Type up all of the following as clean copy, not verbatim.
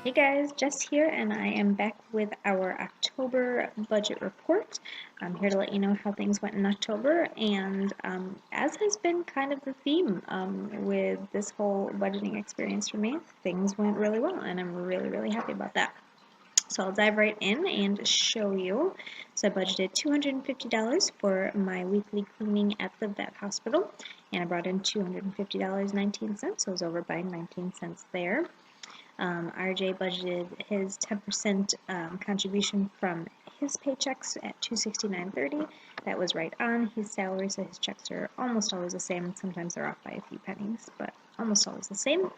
Hey guys, Jess here, and I am back with our October budget report. I'm here to let you know how things went in October, and as has been kind of the theme with this whole budgeting experience for me, things went really well, and I'm really, really happy about that. So I'll dive right in and show you. So I budgeted $250 for my weekly cleaning at the vet hospital, and I brought in $250.19, so I was over by 19 cents there. RJ budgeted his 10% contribution from his paychecks at $269.30. That was right on his salary, so his checks are almost always the same. Sometimes they're off by a few pennies, but almost always the same.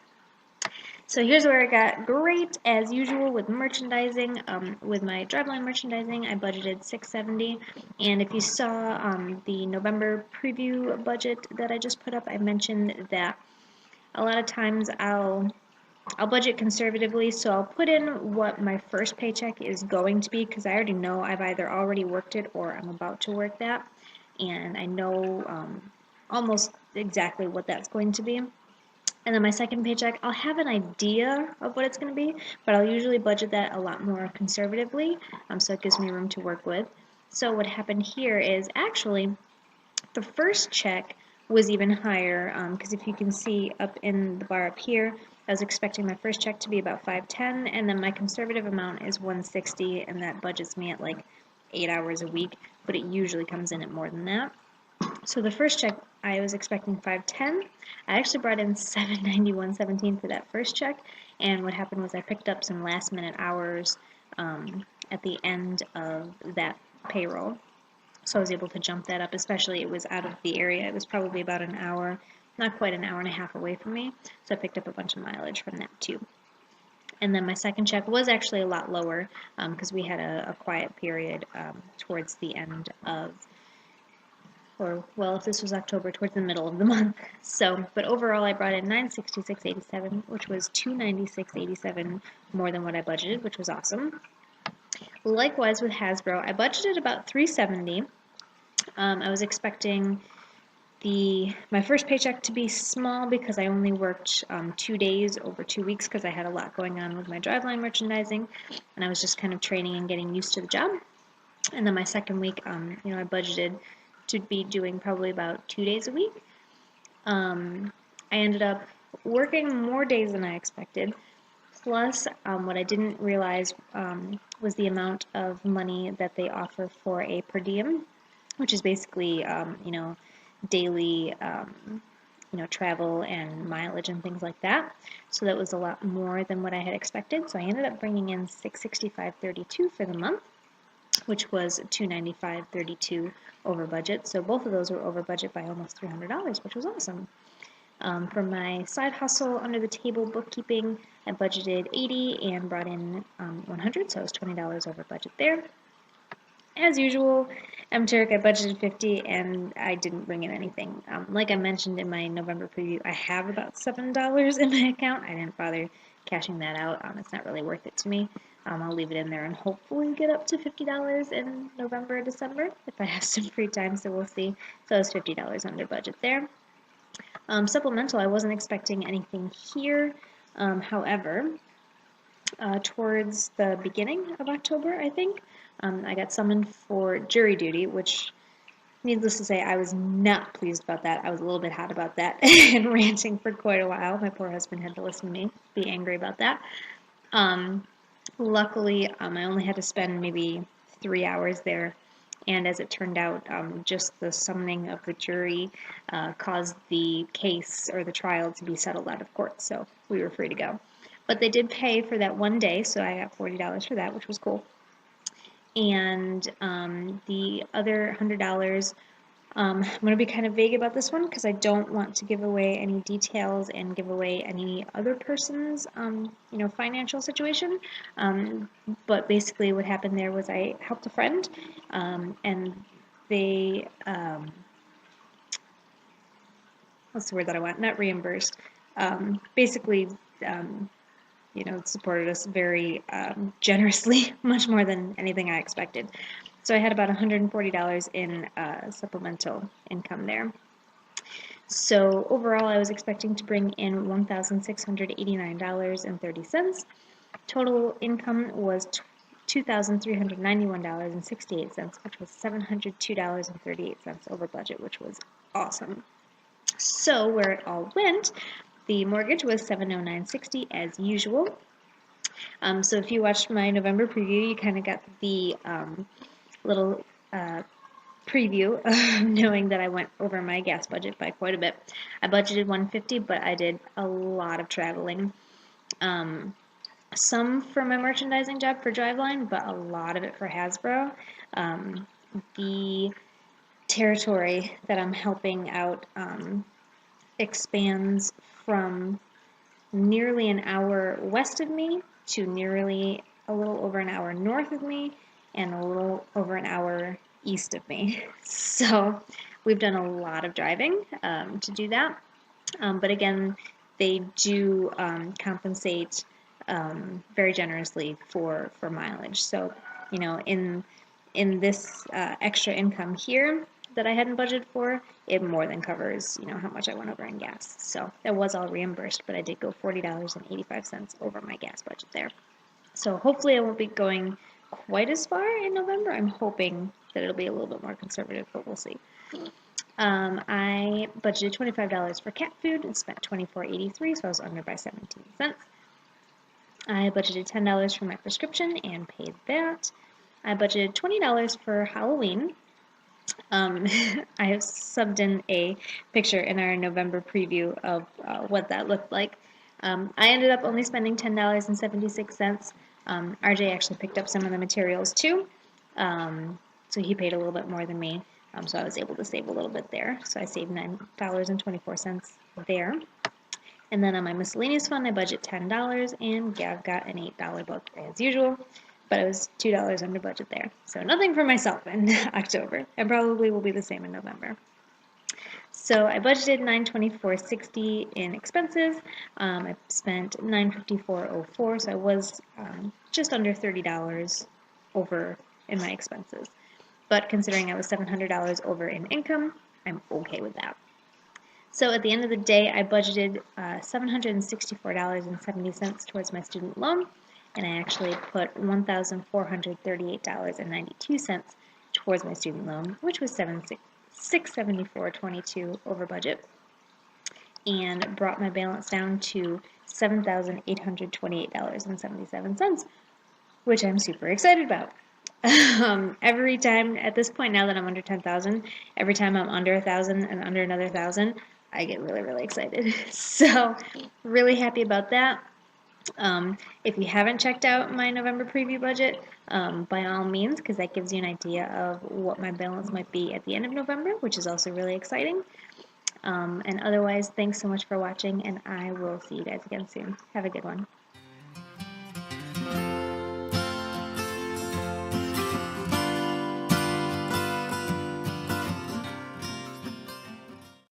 So here's where I got great, as usual, with merchandising. With my driveline merchandising, I budgeted $670, and if you saw the November preview budget that I just put up, I mentioned that a lot of times I'll budget conservatively, so I'll put in what my first paycheck is going to be, because I already know I've either already worked it or I'm about to work that, and I know almost exactly what that's going to be. And then my second paycheck, I'll have an idea of what it's going to be, but I'll usually budget that a lot more conservatively, so it gives me room to work with. So what happened here is actually the first check was even higher, because if you can see up in the bar up here, I was expecting my first check to be about $510, and then my conservative amount is $160, and that budgets me at like 8 hours a week, but it usually comes in at more than that. So the first check, I was expecting $510. I actually brought in $791.17 for that first check, and what happened was I picked up some last minute hours at the end of that payroll. So I was able to jump that up, especially it was out of the area. It was probably about an hour, not quite an hour and a half away from me. So I picked up a bunch of mileage from that too. And then my second check was actually a lot lower because we had a quiet period towards the end of, or well, if this was October, towards the middle of the month. So, but overall I brought in $966.87, which was $296.87 more than what I budgeted, which was awesome. Likewise with Hasbro, I budgeted about $370. I was expecting my first paycheck to be small because I only worked 2 days over 2 weeks because I had a lot going on with my driveline merchandising, and I was just kind of training and getting used to the job. And then my second week, I budgeted to be doing probably about 2 days a week. I ended up working more days than I expected. Plus, what I didn't realize was the amount of money that they offer for a per diem, which is basically, daily, travel and mileage and things like that. So that was a lot more than what I had expected. So I ended up bringing in $665.32 for the month, which was $295.32 over budget. So both of those were over budget by almost $300, which was awesome. For my side hustle under the table bookkeeping, I budgeted $80 and brought in $100, so I was $20 over budget there. As usual, MTurk, I budgeted $50 and I didn't bring in anything. Like I mentioned in my November preview, I have about $7 in my account. I didn't bother cashing that out. It's not really worth it to me. I'll leave it in there and hopefully get up to $50 in November or December if I have some free time, so we'll see. So I was $50 under budget there. Supplemental, I wasn't expecting anything here. However, towards the beginning of October, I think, I got summoned for jury duty, which, needless to say, I was not pleased about that. I was a little bit hot about that and ranting for quite a while. My poor husband had to listen to me be angry about that. Luckily, I only had to spend maybe 3 hours there, and as it turned out, just the summoning of the jury caused the case or the trial to be settled out of court, so we were free to go. But they did pay for that one day, so I got $40 for that, which was cool. And the other $100, I'm going to be kind of vague about this one because I don't want to give away any details and give away any other person's, financial situation. But basically what happened there was I helped a friend, and they, what's the word that I want? Not reimbursed. Basically, supported us very generously, much more than anything I expected. So I had about $140 in supplemental income there. So overall, I was expecting to bring in $1,689.30. Total income was $2,391.68, which was $702.38 over budget, which was awesome. So where it all went, the mortgage was $709.60 as usual. So if you watched my November preview, you kind of got the little preview of knowing that I went over my gas budget by quite a bit. I budgeted $150, but I did a lot of traveling. Some for my merchandising job for Driveline, but a lot of it for Hasbro. The territory that I'm helping out expands from nearly an hour west of me to nearly a little over an hour north of me and a little over an hour east of me. So we've done a lot of driving to do that. But again, they do compensate very generously for mileage. So, you know, in this extra income here that I hadn't budgeted for, it more than covers, you know, how much I went over in gas. So that was all reimbursed, but I did go $40.85 over my gas budget there. So hopefully I won't be going quite as far in November. I'm hoping that it'll be a little bit more conservative, but we'll see. I budgeted $25 for cat food and spent $24.83, so I was under by 17 cents. I budgeted $10 for my prescription and paid that. I budgeted $20 for Halloween. I have subbed in a picture in our November preview of what that looked like. I ended up only spending $10.76. RJ actually picked up some of the materials too, so he paid a little bit more than me, so I was able to save a little bit there. So I saved $9.24 there. And then on my miscellaneous fund, I budget $10, and yeah, I've got an $8 book as usual, but I was $2 under budget there. So nothing for myself in October, and probably will be the same in November. So I budgeted $924.60 in expenses. I spent $954.04, so I was just under $30 over in my expenses. But considering I was $700 over in income, I'm okay with that. So at the end of the day, I budgeted $764.70 towards my student loan, and I actually put $1,438.92 towards my student loan, which was $674.22 over budget, and brought my balance down to $7,828.77, which I'm super excited about. Every time at this point, now that I'm under 10,000, every time I'm under 1,000 and under another 1,000, I get really, really excited. So, really happy about that. If you haven't checked out my November preview budget, by all means, because that gives you an idea of what my balance might be at the end of November, which is also really exciting. And otherwise, thanks so much for watching, and I will see you guys again soon. Have a good one.